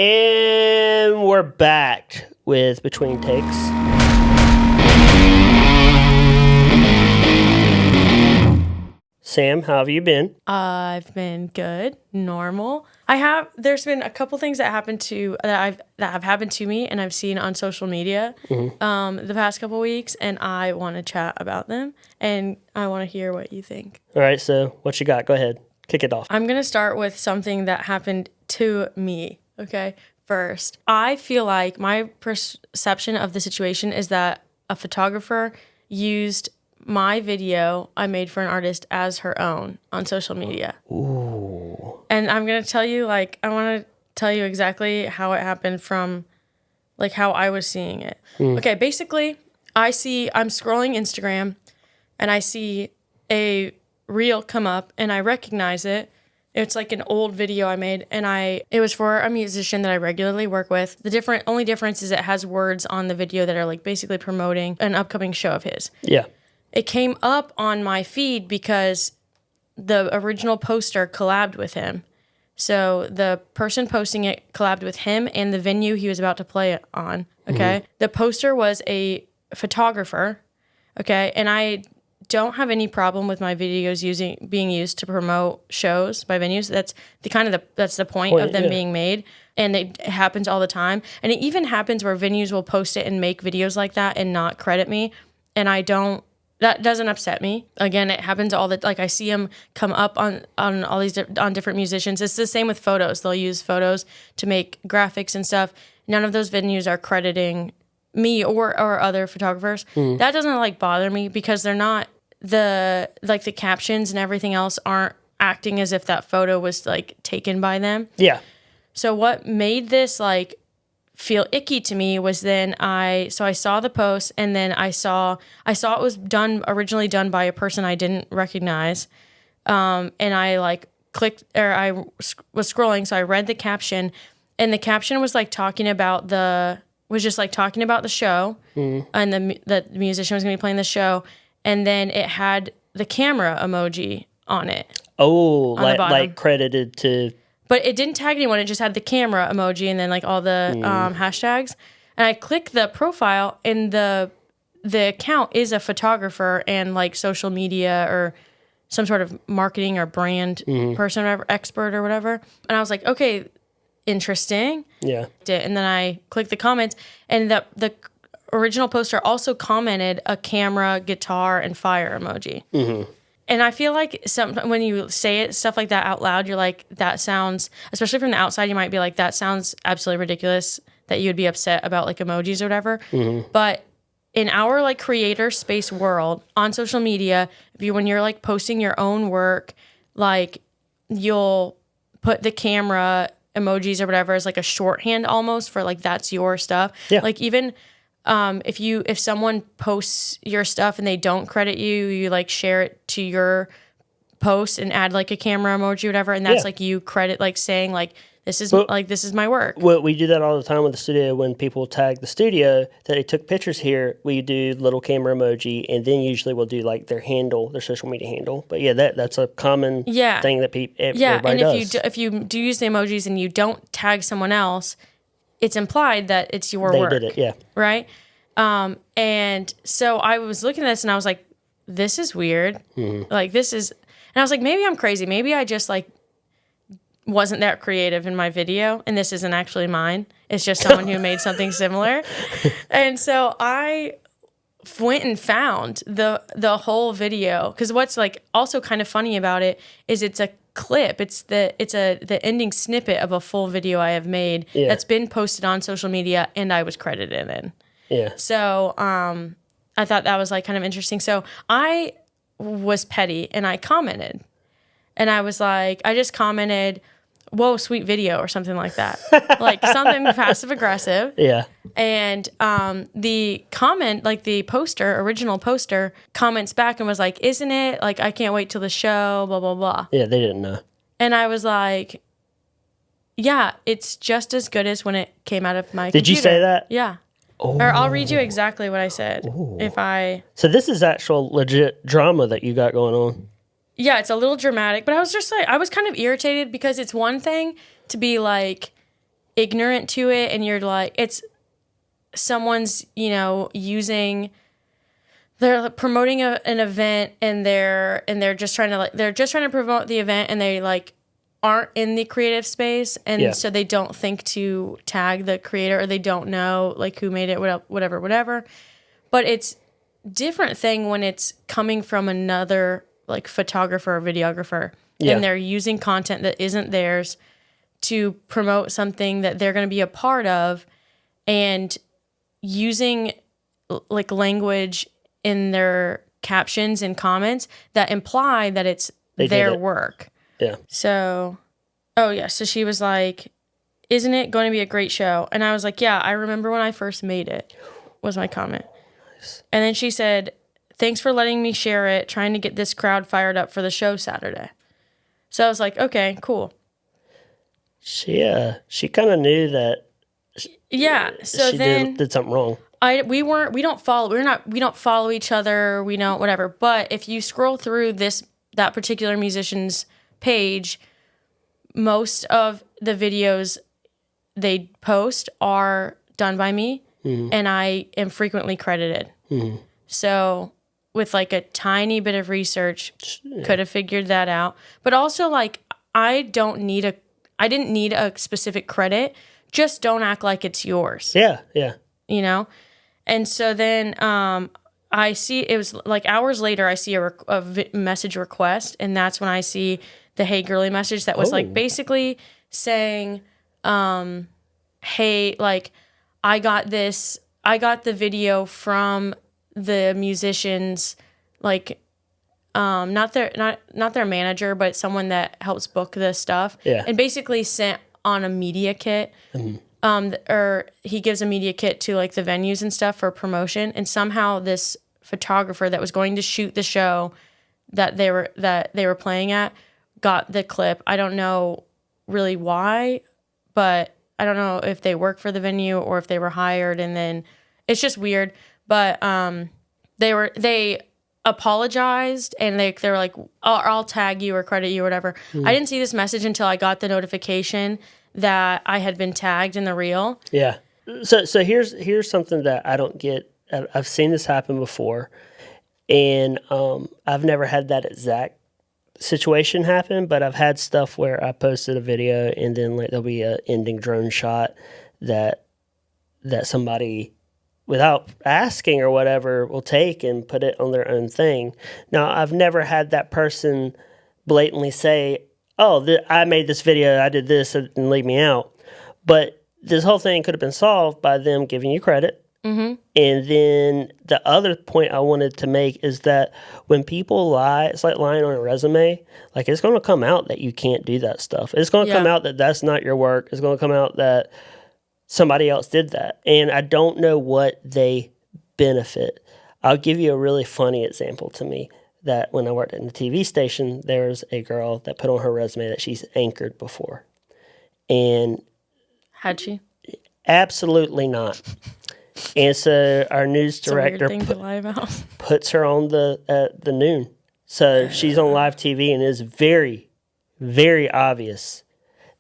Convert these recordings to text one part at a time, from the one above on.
And we're back with Between Takes. Sam, how have you been? I've been good, normal. There's been a couple things that have happened to me and I've seen on social media the past couple weeks, and I want to chat about them and I want to hear what you think. All right, so what you got? Go ahead. Kick it off. I'm going to start with something that happened to me, okay? First, I feel like my perception of the situation is that a photographer used my video I made for an artist as her own on social media. Ooh. And I'm going to tell you, I want to tell you exactly how it happened from, how I was seeing it. Okay, basically, I'm scrolling Instagram, and I see a reel come up, and I recognize it. It's like an old video I made, and it was for a musician that I regularly work with. The only difference is it has words on the video that are, basically promoting an upcoming show of his. Yeah. It came up on my feed because the original poster collabed with him. So the person posting it collabed with him and the venue he was about to play it on, okay? The poster was a photographer, okay? And I don't have any problem with my videos being used to promote shows by venues. That's the point of them being made. And it happens all the time. And it even happens where venues will post it and make videos like that and not credit me. And that doesn't upset me. Again, it happens I see them come up on all these on different musicians. It's the same with photos. They'll use photos to make graphics and stuff. None of those venues are crediting me or other photographers. That doesn't bother me because they're not the captions and everything else aren't acting as if that photo was taken by them. Yeah. So what made this feel icky to me was then I saw the post, and then I saw it was originally done by a person I didn't recognize, and I clicked, or I was scrolling, so I read the caption, and the caption was talking about the show, and the musician was going to be playing the show, and then it had the camera emoji on it. Oh, credited to. But it didn't tag anyone. It just had the camera emoji and then all the hashtags. And I clicked the profile, and the account is a photographer and social media or some sort of marketing or brand person or whatever, expert or whatever. And I was like, okay, interesting. Yeah. And then I clicked the comments, and the original poster also commented a camera, guitar, and fire emoji. Mm-hmm. And I feel like when you say it, stuff like that out loud, you're like, that sounds, especially from the outside, you might be like, that sounds absolutely ridiculous that you would be upset about emojis or whatever. Mm-hmm. But in our creator space world on social media, when you're posting your own work, you'll put the camera emojis or whatever as a shorthand almost for that's your stuff. Yeah. Even if someone posts your stuff and they don't credit you, you share it to your post and add a camera emoji or whatever, and that's you credit saying this is my work. Well, we do that all the time with the studio. When people tag the studio that they took pictures here, we do little camera emoji, and then usually we'll do their handle, their social media handle. But yeah, that's a common thing that everybody does. If you do use the emojis and you don't tag someone else, it's implied that it's your work. They did it, yeah. Right? And so I was looking at this and I was like, this is weird. Mm-hmm. And I was like, maybe I'm crazy. Maybe I just wasn't that creative in my video, and this isn't actually mine. It's just someone who made something similar. And so I went and found the whole video, because what's also kind of funny about it is it's a clip. It's the ending snippet of a full video I have made that's been posted on social media and I was credited in. Yeah. So I thought that was kind of interesting. So I was petty and I commented, and I was I just commented, "Whoa, sweet video," or something like that, something passive aggressive. Yeah. And the comment, the original poster, comments back and was like, "Isn't it? I can't wait till the show, blah, blah, blah." Yeah, they didn't know. And I was like, yeah, it's just as good as when it came out of my Did computer. you say that? Yeah. Oh. Or I'll read you exactly what I said. Ooh. So this is actual legit drama that you got going on. Yeah, it's a little dramatic, but I was just I was kind of irritated because it's one thing to be ignorant to it, and you're like, it's someone's, using, they're promoting an event, and they're just trying to promote the event, and they like aren't in the creative space, and so they don't think to tag the creator, or they don't know like who made it, whatever. But it's different thing when it's coming from another like photographer or videographer, and they're using content that isn't theirs to promote something that they're going to be a part of, and using like language in their captions and comments that imply that it's their work. Yeah. So, so she was like, isn't it going to be a great show? And I was like, yeah, I remember when I first made it, was my comment. Nice. And then she said, thanks for letting me share it, trying to get this crowd fired up for the show Saturday. So I was like, okay, cool. She kind of knew that. Yeah. So she then did something wrong. We don't follow each other. We don't, whatever. But if you scroll through that particular musician's page, most of the videos they post are done by me, and I am frequently credited. So with like a tiny bit of research, could have figured that out. But also, like, I didn't need a specific credit. Just don't act like it's yours. Yeah. And so then I see, it was like hours later, I see a message request, and that's when I see the Hey Girly message that was like basically saying, hey, like, I got the video from the musicians, like, not their manager, but someone that helps book this stuff. Yeah. And basically sent on a media kit. Or he gives a media kit to like the venues and stuff for promotion. And somehow this photographer that was going to shoot the show that they were playing at got the clip. I don't know really why, but I don't know if they work for the venue or if they were hired, and then it's just weird. But they apologized, and they were like, I'll tag you or credit you or whatever. I didn't see this message until I got the notification that I had been tagged in the reel. Yeah. So here's something that I don't get. I've seen this happen before, and I've never had that exact situation happen, but I've had stuff where I posted a video, and then like there'll be a ending drone shot that somebody, without asking or whatever, will take and put it on their own thing. Now, I've never had that person blatantly say, I made this video, I did this, and leave me out. But this whole thing could have been solved by them giving you credit. And then the other point I wanted to make is that when people lie, it's like lying on a resume. Like, it's going to come out that you can't do that stuff. It's going to come out that that's not your work. It's going to come out that somebody else did that. And I don't know what they benefit. I'll give you a really funny example to me. That when I worked at the TV station, there's a girl that put on her resume that she's anchored before. And had she? Absolutely not. And so our news director puts her on the noon. So she's on live TV, and it's very, very obvious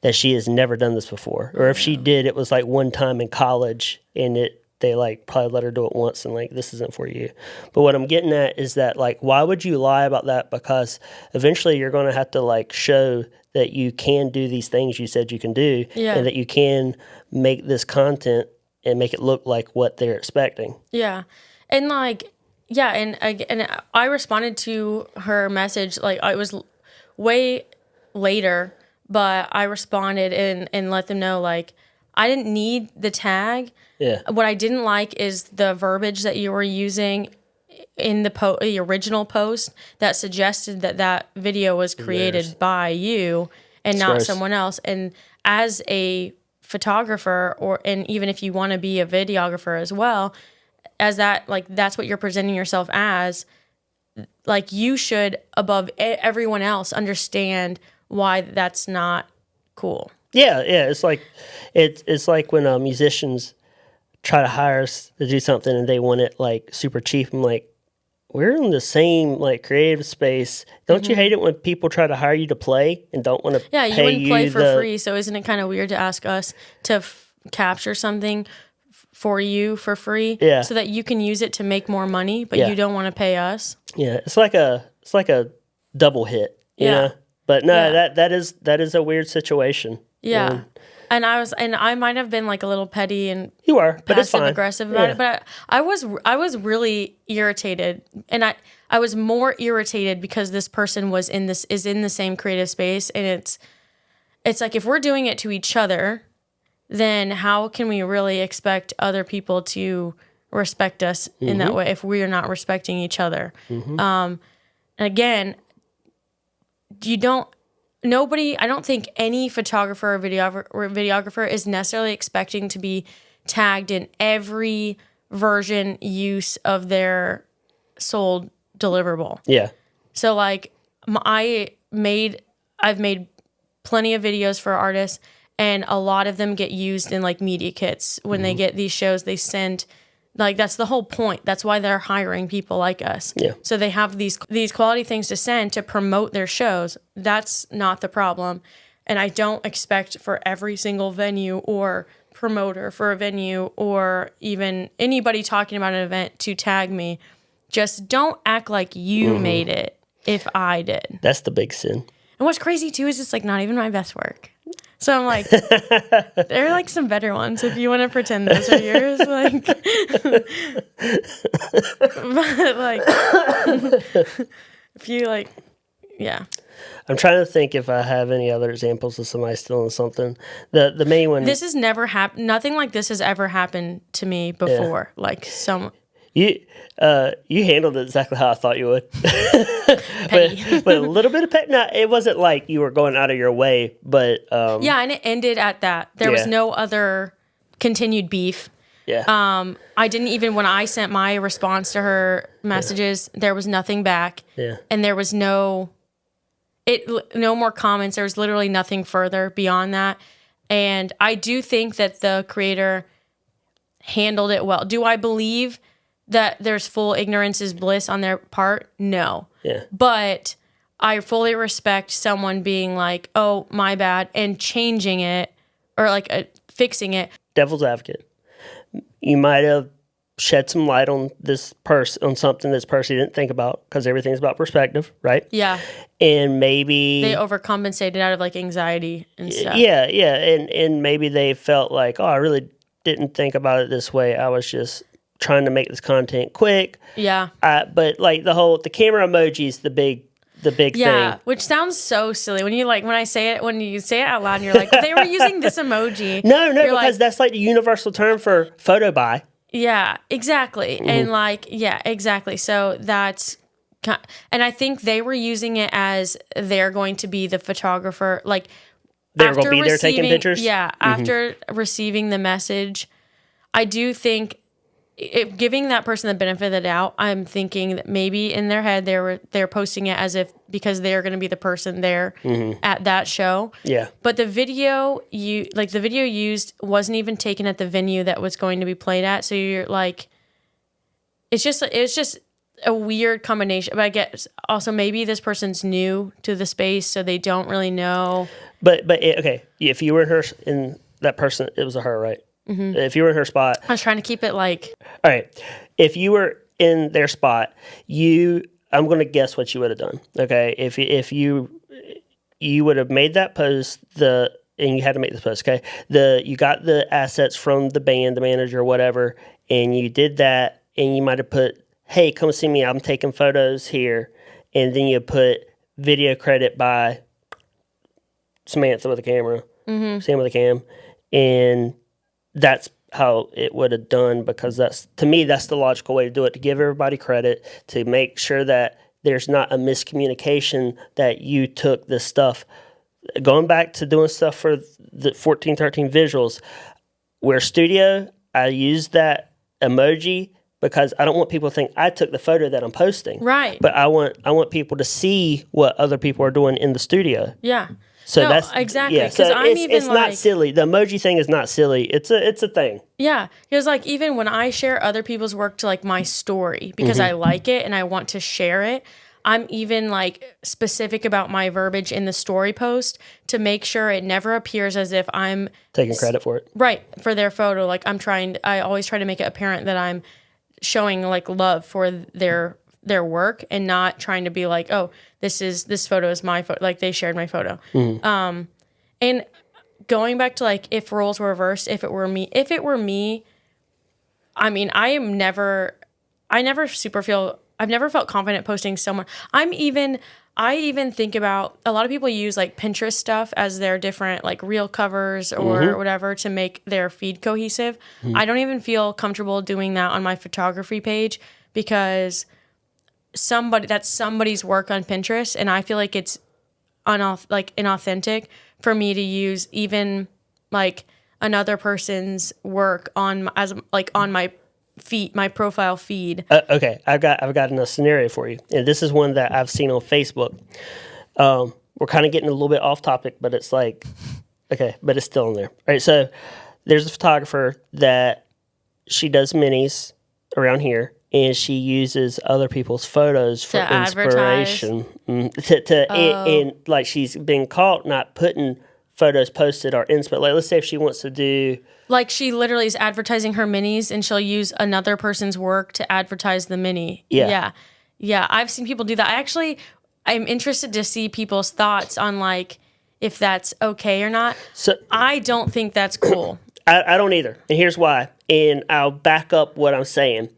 that she has never done this before. Or if she did, it was like one time in college, and they like probably let her do it once, and like, this isn't for you. But what I'm getting at is that, like, why would you lie about that? Because eventually you're going to have to like show that you can do these things you said you can do, and that you can make this content and make it look like what they're expecting. Yeah. And like, and I responded to her message, like, it was way later, but I responded and let them know, like, I didn't need the tag. Yeah. What I didn't like is the verbiage that you were using in the original post that suggested that video was created by you and not someone else. And as a photographer, and even if you want to be a videographer as well, as that, like, that's what you're presenting yourself as, like, you should, above everyone else, understand why that's not cool. Yeah. It's like when musicians try to hire us to do something and they want it like super cheap. I'm like, we're in the same like creative space. Don't you hate it when people try to hire you to play and don't want to Yeah, pay you wouldn't play you for free, so isn't it kind of weird to ask us to capture something for you for free so that you can use it to make more money, but you don't want to pay us? Yeah, it's like a double hit, you know? But no, that is a weird situation. Yeah. And I might have been like a little petty and you are, but it's fine. Aggressive about it. But I was really irritated, and I was more irritated because this person is in the same creative space, and it's like if we're doing it to each other, then how can we really expect other people to respect us in that way if we are not respecting each other? And again, I don't think any photographer or videographer is necessarily expecting to be tagged in every version use of their sold deliverable. Yeah. So like I've made plenty of videos for artists, and a lot of them get used in like media kits when they get these shows. They send, like, that's the whole point. That's why they're hiring people like us. Yeah. So they have these quality things to send to promote their shows. That's not the problem. And I don't expect for every single venue or promoter for a venue or even anybody talking about an event to tag me. Just don't act like you made it if I did. That's the big sin. And what's crazy too is it's like not even my best work. So I'm like, there are like some better ones if you want to pretend those are yours. Like, but like, if you like, yeah. I'm trying to think if I have any other examples of somebody stealing something. The main one. This has never happened. Nothing like this has ever happened to me before. Yeah. Like You handled it exactly how I thought you would. but a little bit of pet. No, it wasn't like you were going out of your way, but yeah, and it ended at that. There was no other continued beef. Yeah. I didn't even, when I sent my response to her messages, there was nothing back. Yeah. And there was no more comments. There was literally nothing further beyond that. And I do think that the creator handled it well. Do I believe that there's full ignorance is bliss on their part? No. Yeah. But I fully respect someone being like, oh, my bad, and changing it or like fixing it. Devil's advocate. You might have shed some light on on something this person didn't think about, because everything's about perspective, right? Yeah. And maybe they overcompensated out of like anxiety and stuff. Yeah. And maybe they felt like, oh, I really didn't think about it this way. I was just trying to make this content quick. Yeah. But like the camera emoji is the big thing. Yeah, which sounds so silly when you say it out loud and you're like, they were using this emoji. No, because that's like the universal term for photo buy. Yeah, exactly. Mm-hmm. And like, yeah, exactly. So that's, and I think they were using it as they're going to be the photographer. Like, they're going to be there taking pictures? Yeah, after receiving the message, I do think, giving that person the benefit of the doubt, I'm thinking that maybe in their head they're posting it as if because they're going to be the person there at that show. Yeah. But the video used wasn't even taken at the venue that was going to be played at. So you're like, it's just a weird combination. But I guess also maybe this person's new to the space, so they don't really know. But okay, if you were in that person, it was a her, right? Mm-hmm. If you were in her spot, I was trying to keep it like. All right, if you were in their spot, I'm going to guess what you would have done. Okay, if you would have made that post, and you had to make this post. Okay, you got the assets from the band, the manager, whatever, and you did that, and you might have put, "Hey, come see me. I'm taking photos here," and then you put video credit by Samantha with a camera, Sam with a cam, and that's how it would have done, because to me that's the logical way to do it, to give everybody credit, to make sure that there's not a miscommunication that you took this stuff. Going back to doing stuff for the 1413 visuals, where studio, I use that emoji because I don't want people to think I took the photo that I'm posting. Right. But I want people to see what other people are doing in the studio. Yeah. So no, that's exactly. Yeah. So it's like, not silly. The emoji thing is not silly. It's a thing. Yeah, because like even when I share other people's work to like my story because I like it and I want to share it, I'm even like specific about my verbiage in the story post to make sure it never appears as if I'm Taking credit for it. Right, for their photo. Like I always try to make it apparent that I'm showing like love for their work and not trying to be like, oh, this photo is my photo. Like they shared my photo. And going back to like if roles were reversed, if it were me, I mean, I've never felt confident posting someone. I even think about a lot of people use like Pinterest stuff as their different like reel covers or whatever to make their feed cohesive. I don't even feel comfortable doing that on my photography page because that's somebody's work on Pinterest, and I feel like it's inauthentic for me to use even like another person's work on my feed, my profile feed. Okay, I've got a scenario for you, and this is one that I've seen on Facebook. We're kind of getting a little bit off topic, but it's like, okay, but it's still in there. All right, so there's a photographer that she does minis around here, and she uses other people's photos for inspiration. And like she's been caught not putting photos posted or inspo. Like let's say if she wants to do. Like she literally is advertising her minis and she'll use another person's work to advertise the mini. Yeah. I've seen people do that. I'm interested to see people's thoughts on like if that's okay or not. So I don't think that's cool. I don't either. And here's why. And I'll back up what I'm saying.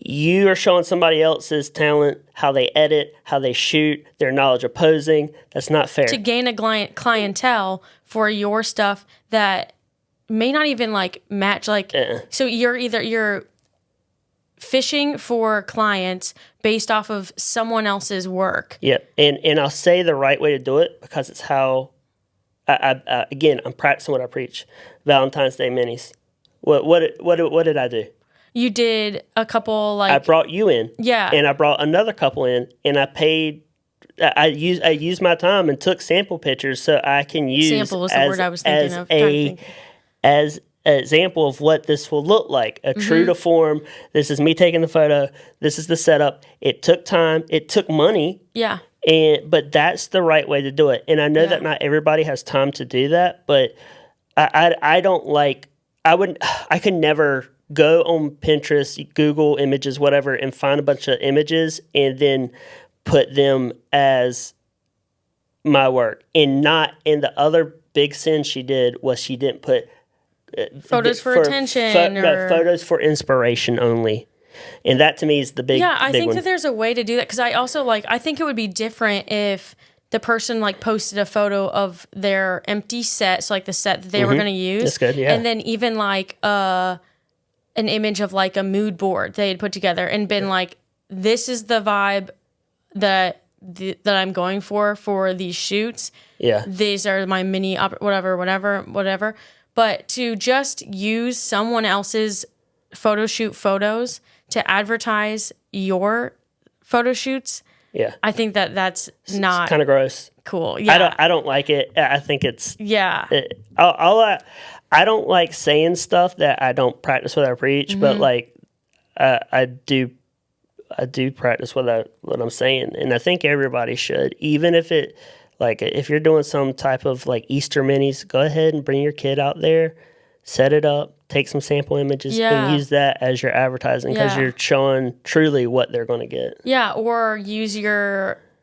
You are showing somebody else's talent, how they edit, how they shoot, their knowledge of posing. That's not fair. To gain a clientele for your stuff that may not even like match so you're fishing for clients based off of someone else's work. Yeah, and I'll say the right way to do it because it's how I'm practicing what I preach. Valentine's Day minis. What did I do? You did a couple I brought you in. Yeah. And I brought another couple in, and I paid. I used my time and took sample pictures so I can use sample was the word I was thinking of. As an example of what this will look like, a true to form. This is me taking the photo. This is the setup. It took time. It took money. Yeah. But that's the right way to do it. And I know that not everybody has time to do that, but I don't like. I could never go on Pinterest, Google images, whatever, and find a bunch of images and then put them as my work. And the other big sin she did was she didn't put photos for attention photos for inspiration only. And that to me is the big I think one. that there's a way to do that because I also I think it would be different if the person posted a photo of their empty set, so the set that they were going to use. That's good, yeah. And then even an image of a mood board they had put together and been this is the vibe that I'm going for these shoots. Yeah. These are my mini whatever. But to just use someone else's photo shoot photos to advertise your photo shoots. Yeah. I think that's not kind of gross. Cool. Yeah. I don't like it. I think it's I don't like saying stuff that I don't practice what I preach, but I do practice what I'm saying, and I think everybody should, even if it if you're doing some type of Easter minis, go ahead and bring your kid out there, set it up, take some sample images, and use that as your advertising because you're showing truly what they're going to get. Yeah, or use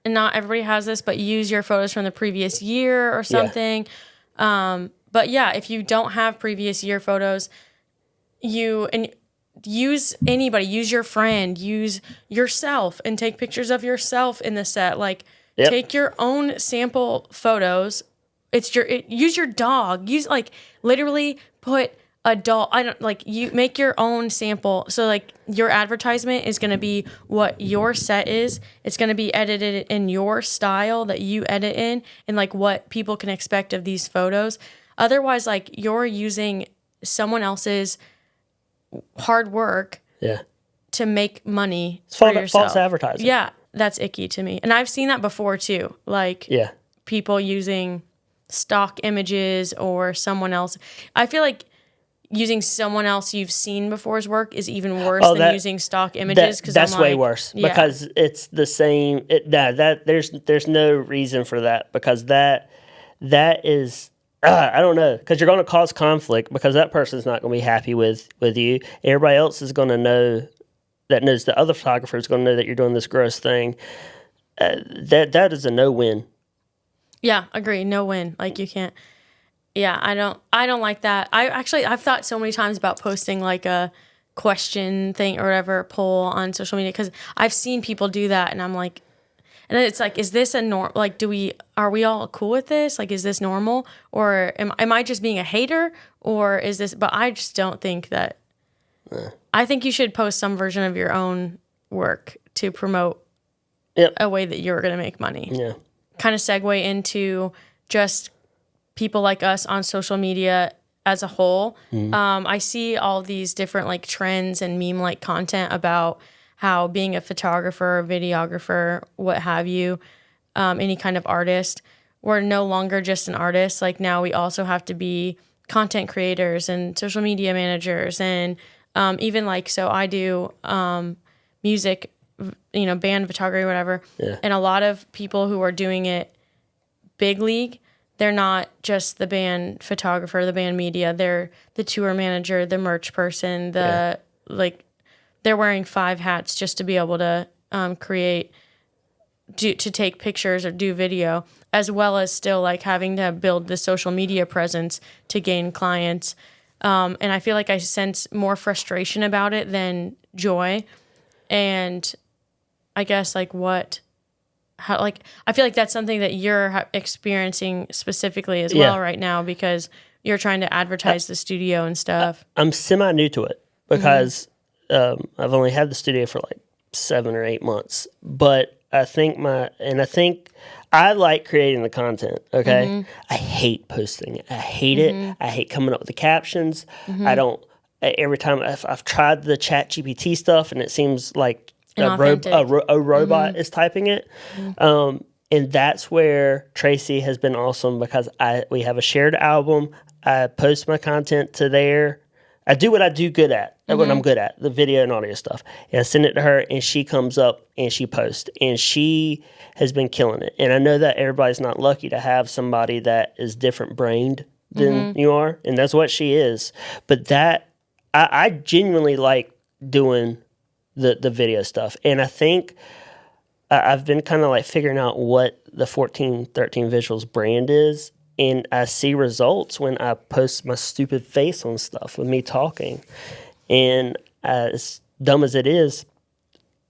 not everybody has this, but use your photos from the previous year or something. Yeah. But yeah, if you don't have previous year photos, use anybody, use your friend, use yourself, and take pictures of yourself in the set. Take your own sample photos. Use your dog. Use literally put a dog. You make your own sample. So your advertisement is going to be what your set is. It's going to be edited in your style that you edit in, and what people can expect of these photos. Otherwise, you're using someone else's hard work to make money for yourself. False advertising. Yeah, that's icky to me. And I've seen that before too. people using stock images or someone else. I feel like using someone else you've seen before's work is even worse than using stock images. Because that's way worse because it's the same. There's no reason for that because that is. I don't know because you're going to cause conflict because that person's not going to be happy with you. Everybody else is going to know that knows the other photographer is going to know that you're doing this gross thing. That is a no win. Yeah, agree. No win. Like you can't. Yeah, I don't like that. I've thought so many times about posting like a question thing or whatever poll on social media because I've seen people do that and I'm like, and it's like, is this a norm? Like, are we all cool with this? Like, is this normal? Or am I just being a hater? Or is this, but I just don't think that, I think you should post some version of your own work to promote a way that you're going to make money. Yeah. Kind of segue into just people like us on social media as a whole. I see all these different like trends and meme-like content about how being a photographer, videographer, what have you, any kind of artist, we're no longer just an artist. Like now we also have to be content creators and social media managers and even like, so I do music, band photography, whatever. Yeah. And a lot of people who are doing it big league, they're not just the band photographer, the band media. They're the tour manager, the merch person, they're wearing 5 hats just to be able to to take pictures or do video, as well as still like having to build the social media presence to gain clients. And I feel like I sense more frustration about it than joy. And I guess I feel like that's something that you're experiencing specifically as well right now because you're trying to advertise the studio and stuff. I'm semi new to it because I've only had the studio for like 7 or 8 months, but I think I like creating the content. Okay. I hate posting it. I hate it. I hate coming up with the captions. I don't, every time I've tried the chat GPT stuff and it seems like a robot is typing it. And that's where Tracy has been awesome because we have a shared album. I post my content to there. I do what I do good at, what I'm good at, the video and audio stuff. And I send it to her, and she comes up and she posts. And she has been killing it. And I know that everybody's not lucky to have somebody that is different-brained than you are, and that's what she is. But I genuinely like doing the video stuff. And I think I've been kind of like figuring out what the 1413 Visuals brand is. And I see results when I post my stupid face on stuff with me talking. And as dumb as it is,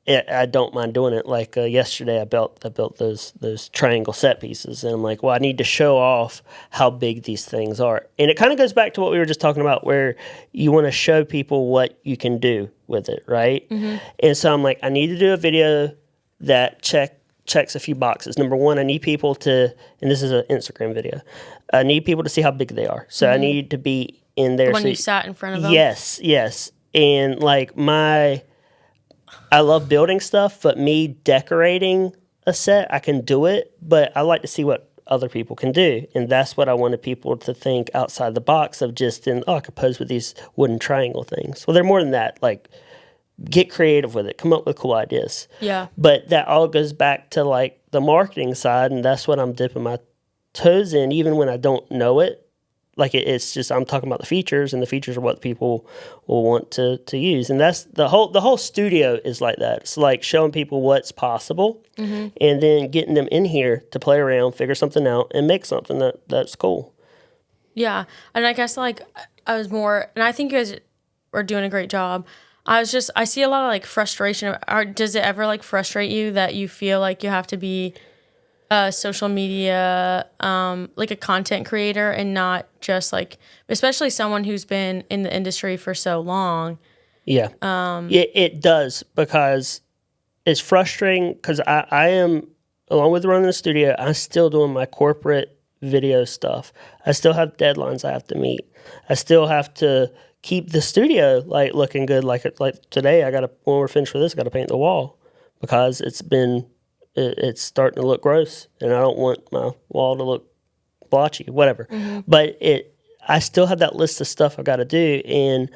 I don't mind doing it. Like yesterday, I built those triangle set pieces. And I'm like, well, I need to show off how big these things are. And it kind of goes back to what we were just talking about where you want to show people what you can do with it, right? And so I'm like, I need to do a video that checks a few boxes. Number one, I need people to, and this is an Instagram video, I need people to see how big they are. So I need to be in there. When you sat in front of them? Yes. And like I love building stuff, but me decorating a set, I can do it, but I like to see what other people can do. And that's what I wanted people to think outside the box of just I could pose with these wooden triangle things. Well, they're more than that. Like, get creative with it. Come up with cool ideas. Yeah. But that all goes back to like the marketing side, and that's what I'm dipping my toes in, even when I don't know it. Like it's just I'm talking about the features, and the features are what people will want to use, and that's the whole studio is like that. It's like showing people what's possible, and then getting them in here to play around, figure something out, and make something that's cool. Yeah, and I guess like I was more, and I think you guys are doing a great job. I see a lot of like frustration. Does it ever like frustrate you that you feel like you have to be a social media, like a content creator and not just like, especially someone who's been in the industry for so long? Yeah. It does because it's frustrating because I am, along with running the studio, I'm still doing my corporate video stuff. I still have deadlines I have to meet. I still have to keep the studio like looking good. Like today, when we're finished with this, I got to paint the wall because it's been it's starting to look gross, and I don't want my wall to look blotchy, whatever. But I still have that list of stuff I got to do, and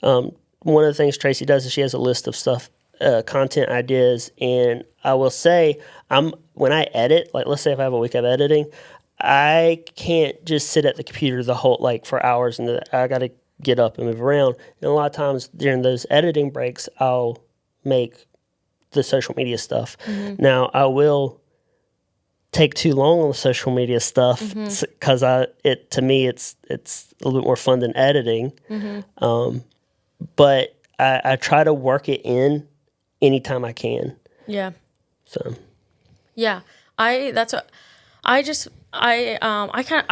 one of the things Tracy does is she has a list of stuff, content ideas, and I will say, when I edit, like let's say if I have a week of editing, I can't just sit at the computer for hours, and I got to get up and move around. And a lot of times during those editing breaks, I'll make the social media stuff. Now I will take too long on the social media stuff because to me it's a little bit more fun than editing. But I try to work it in anytime I can. Yeah. So. Yeah, I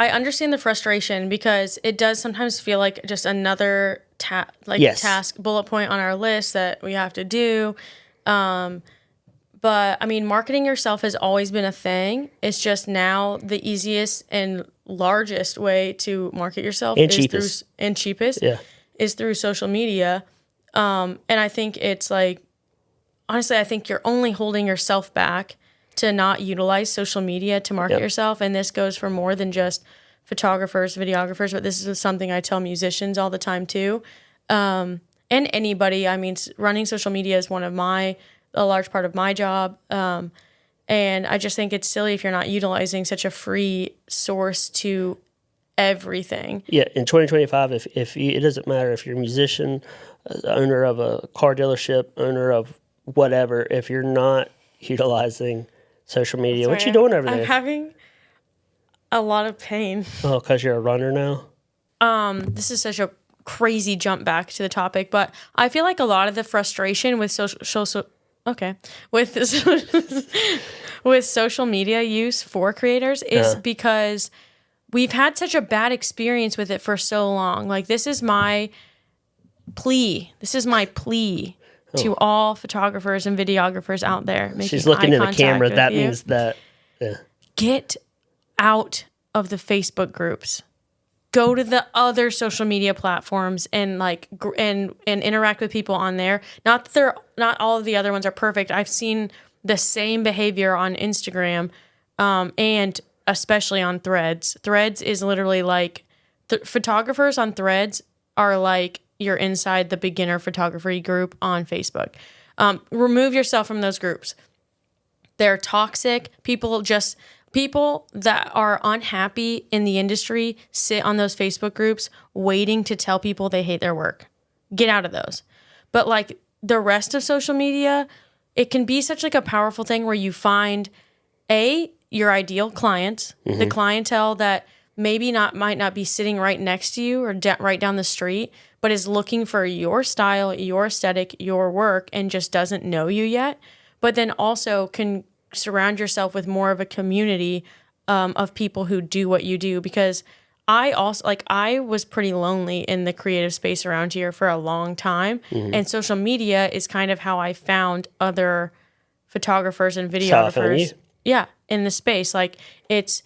understand the frustration because it does sometimes feel like just another task bullet point on our list that we have to do. But I mean, marketing yourself has always been a thing. It's just now the easiest and largest way to market yourself cheapest is through social media. And I think it's like, honestly, I think you're only holding yourself back to not utilize social media to market yourself. And this goes for more than just photographers, videographers, but this is something I tell musicians all the time too. And anybody, I mean, running social media is a large part of my job. And I just think it's silly if you're not utilizing such a free source to everything. Yeah, in 2025, if it doesn't matter if you're a musician, owner of a car dealership, owner of whatever, if you're not utilizing social media, what you doing over there? I'm having a lot of pain. Oh, because you're a runner now? This is such a crazy jump back to the topic, but I feel like a lot of the frustration with with social media use for creators is because we've had such a bad experience with it for so long. Like, this is my plea to all photographers and videographers out there. She's looking in the camera. That means that. Yeah. Get out of the Facebook groups. Go to the other social media platforms and and interact with people on there. Not all of the other ones are perfect. I've seen the same behavior on Instagram, and especially on Threads. Threads is literally like photographers on Threads are like you're inside the beginner photography group on Facebook. Remove yourself from those groups. They're toxic. People that are unhappy in the industry sit on those Facebook groups waiting to tell people they hate their work. Get out of those. But like the rest of social media, it can be such like a powerful thing where you find your ideal clients, the clientele that might not be sitting right next to you or right down the street, but is looking for your style, your aesthetic, your work, and just doesn't know you yet. But then also can surround yourself with more of a community of people who do what you do. Because I was pretty lonely in the creative space around here for a long time. And social media is kind of how I found other photographers and videographers. Yeah, in the space. Like, it's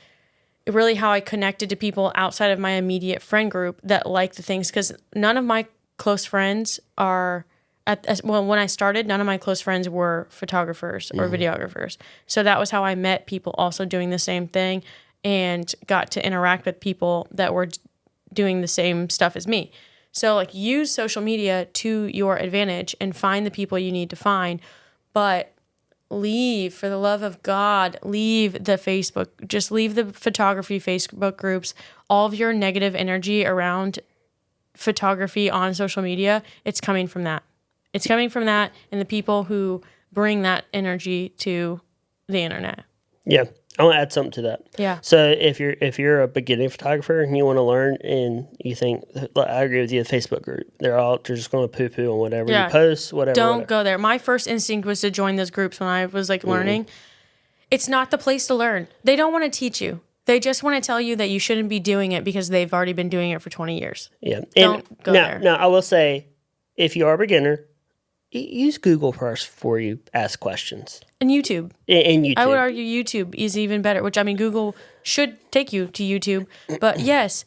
really how I connected to people outside of my immediate friend group that like the things, because none of my close friends are when I started, none of my close friends were photographers or videographers. So that was how I met people also doing the same thing and got to interact with people that were doing the same stuff as me. So like, use social media to your advantage and find the people you need to find, but for the love of God, leave the Facebook, just leave the photography Facebook groups. All of your negative energy around photography on social media, it's coming from that. It's coming from that and the people who bring that energy to the internet. Yeah. I want to add something to that. Yeah. So if you're a beginning photographer and you want to learn and you think, I agree with you, the Facebook group, they're just going to poo-poo on whatever you post, whatever. Don't go there. My first instinct was to join those groups when I was like learning. It's not the place to learn. They don't want to teach you. They just want to tell you that you shouldn't be doing it because they've already been doing it for 20 years. Yeah. Don't go there. Now, I will say, if you are a beginner, use Google first before you ask questions. And YouTube. And YouTube. I would argue YouTube is even better, which, I mean, Google should take you to YouTube. But yes,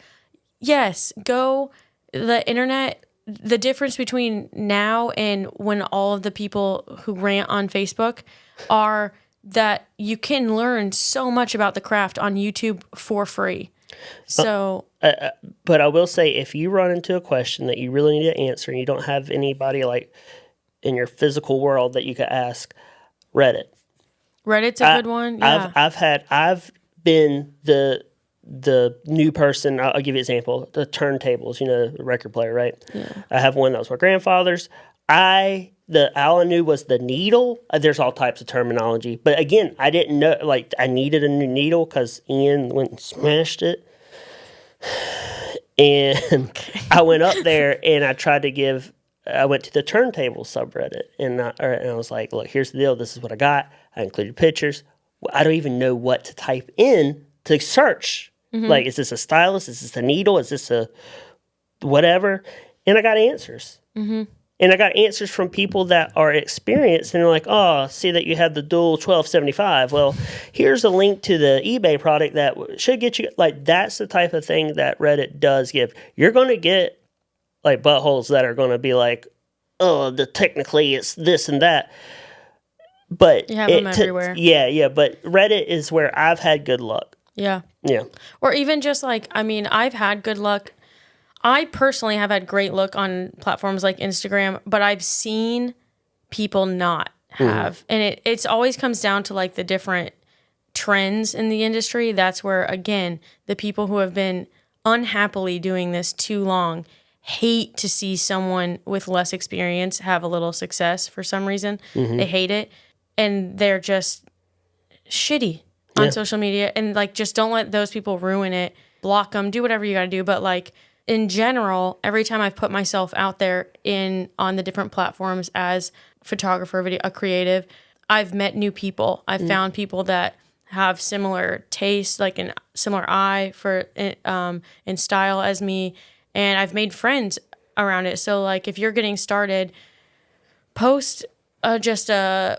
go the internet. The difference between now and when all of the people who rant on Facebook are that you can learn so much about the craft on YouTube for free. So, but I will say, if you run into a question that you really need to answer and you don't have anybody like in your physical world that you could ask, Reddit. Reddit's a good one. Yeah. I've been the new person. I'll give you an example. The turntables, the record player, right? Yeah. I have one that was my grandfather's. All I knew was the needle. There's all types of terminology. But again, I didn't know, like, I needed a new needle because Ian went and smashed it. And I went up there and I went to the turntable subreddit. And I was like, look, here's the deal. This is what I got. I included pictures. I don't even know what to type in to search. Mm-hmm. Like, is this a stylus? Is this a needle? Is this a whatever? And I got answers. Mm-hmm. And I got answers from people that are experienced, and they're like, oh, see that you have the dual 1275. Well, here's a link to the eBay product that should get you. Like, that's the type of thing that Reddit does give. You're going to get, like, buttholes that are going to be like, oh, technically it's this and that. But you have them everywhere. Yeah. But Reddit is where I've had good luck. Yeah. Yeah. Or even just like, I mean, I've had good luck. I personally have had great luck on platforms like Instagram, but I've seen people not have. Mm-hmm. And it's always comes down to like the different trends in the industry. That's where, again, the people who have been unhappily doing this too long hate to see someone with less experience have a little success for some reason. Mm-hmm. They hate it. And they're just shitty on social media. And like, just don't let those people ruin it. Block them. Do whatever you got to do. But like, in general, every time I've put myself out there on the different platforms as photographer, a creative, I've met new people. I've found people that have similar tastes, like a similar eye for in style as me, and I've made friends around it. So like, if you're getting started, post a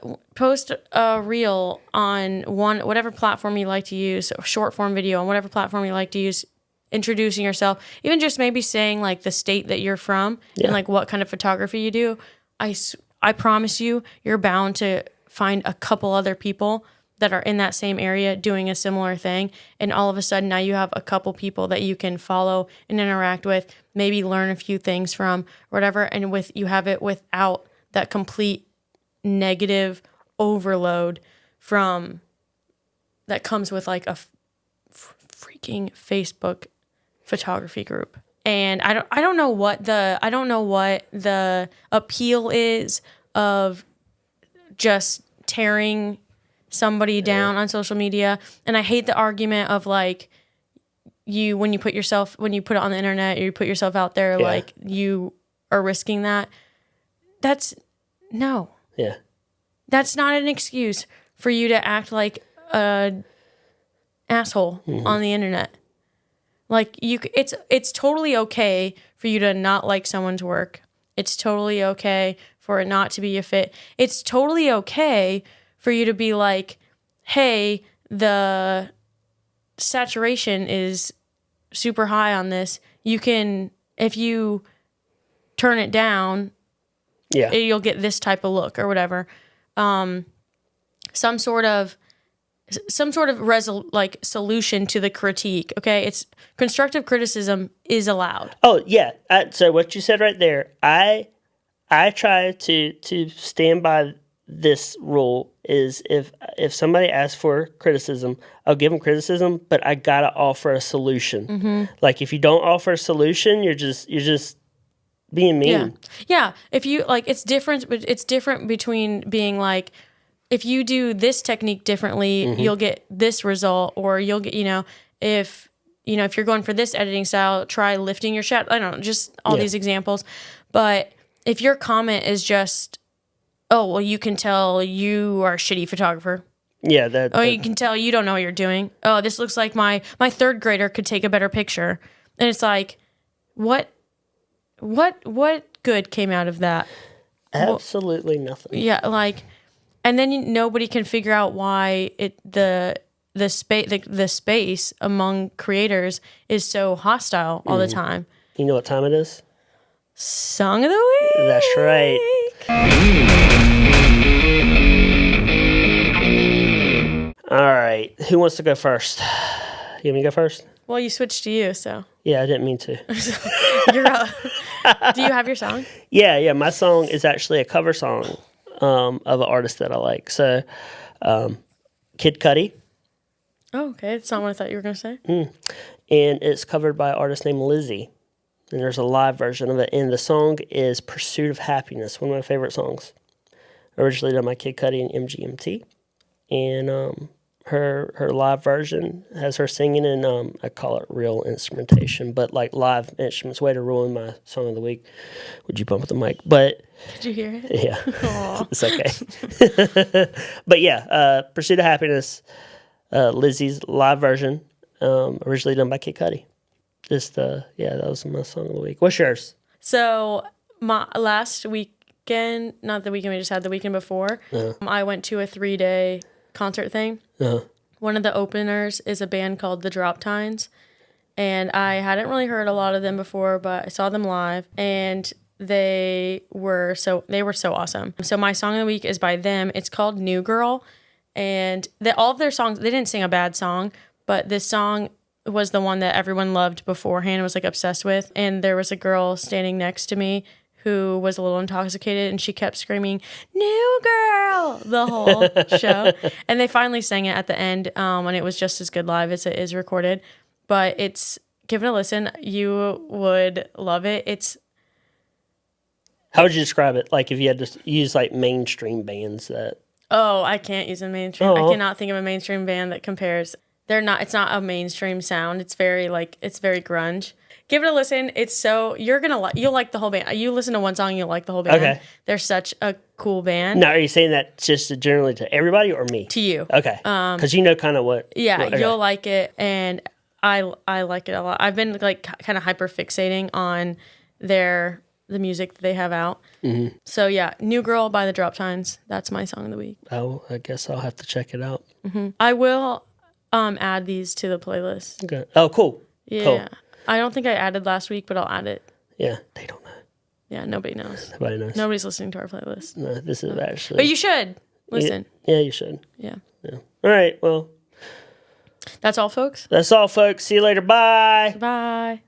reel on whatever platform you like to use, a short form video on whatever platform you like to use. Introducing yourself, even just maybe saying like the state that you're from and like what kind of photography you do. I promise you're bound to find a couple other people that are in that same area doing a similar thing. And all of a sudden now you have a couple people that you can follow and interact with, maybe learn a few things from, or whatever. And you have it without that complete negative overload that comes with like a freaking Facebook photography group. And I don't know what the appeal is of just tearing somebody down on social media. And I hate the argument of like, when you put it on the internet, or you put yourself out there, like you are risking that. That's not an excuse for you to act like a asshole on the internet. Like it's totally okay for you to not like someone's work. It's totally okay for it not to be a fit. It's totally okay for you to be like, hey, the saturation is super high on this. You can, if you turn it down, you'll get this type of look or whatever. Some sort of solution to the critique. Okay, it's constructive criticism is allowed. Oh yeah. So what you said right there, I try to stand by this rule is if somebody asks for criticism, I'll give them criticism, but I gotta offer a solution. Mm-hmm. Like if you don't offer a solution, you're just being mean. Yeah. If you like, it's different, but it's different between being like, if you do this technique differently, you'll get this result, or you'll get, if you're going for this editing style, try lifting your shadow. I don't know, just all these examples. But if your comment is just, oh, well, you can tell you are a shitty photographer. Yeah. You can tell you don't know what you're doing. Oh, this looks like my third grader could take a better picture. And it's like, what good came out of that? Absolutely nothing. Yeah, like, and then nobody can figure out why the space among creators is so hostile all the time. You know what time it is? Song of the week. That's right. Who wants to go first? You want me to go first? Well, you switched to you, so. Yeah, I didn't mean to. You're up. Do you have your song? Yeah. My song is actually a cover song of an artist that I like. So, Kid Cudi. Oh, okay. It's not what I thought you were going to say. And it's covered by an artist named Lizzie. And there's a live version of it. And the song is Pursuit of Happiness, one of my favorite songs. Originally done by Kid Cudi and MGMT. And her live version has her singing in, I call it real instrumentation, but like live instruments. Way to ruin my song of the week. Would you bump the mic? But did you hear it? Yeah. It's okay. But yeah, Pursuit of Happiness, Lizzie's live version, originally done by Kid Cudi. That was my song of the week. What's yours? So my last weekend, not the weekend we just had, the weekend before, I went to a 3-day concert thing. One of the openers is a band called the Drop Tines, and I hadn't really heard a lot of them before, but I saw them live, and they were so awesome. So my song of the week is by them. It's called New Girl, and all of their songs, they didn't sing a bad song, but this song was the one that everyone loved beforehand, was like obsessed with. And there was a girl standing next to me who was a little intoxicated, and she kept screaming, "New Girl," the whole show. And they finally sang it at the end, and it was just as good live as it is recorded. But give it a listen. You would love it. How would you describe it? Like if you had to use like mainstream bands that... Oh, I can't use a mainstream. I cannot think of a mainstream band that compares. It's not a mainstream sound. It's very grunge. Give it a listen. You'll like the whole band. You listen to one song, you'll like the whole band. Okay. They're such a cool band. Now, are you saying that just generally to everybody or me? To you. Okay. Because you know kind of what. Yeah, okay. You'll like it, and I like it a lot. I've been like kind of hyper fixating on the music that they have out. Mm-hmm. So yeah, New Girl by the Drop Tines. That's my song of the week. Oh, I guess I'll have to check it out. Mm-hmm. I will add these to the playlist. Okay. Oh, cool. Yeah. Cool. I don't think I added last week, but I'll add it. Yeah, they don't know. Yeah, nobody knows. Nobody knows. Nobody's listening to our playlist. No, this is actually... But you should listen. Yeah, you should. Yeah. All right, well... That's all, folks? That's all, folks. See you later. Bye. Bye.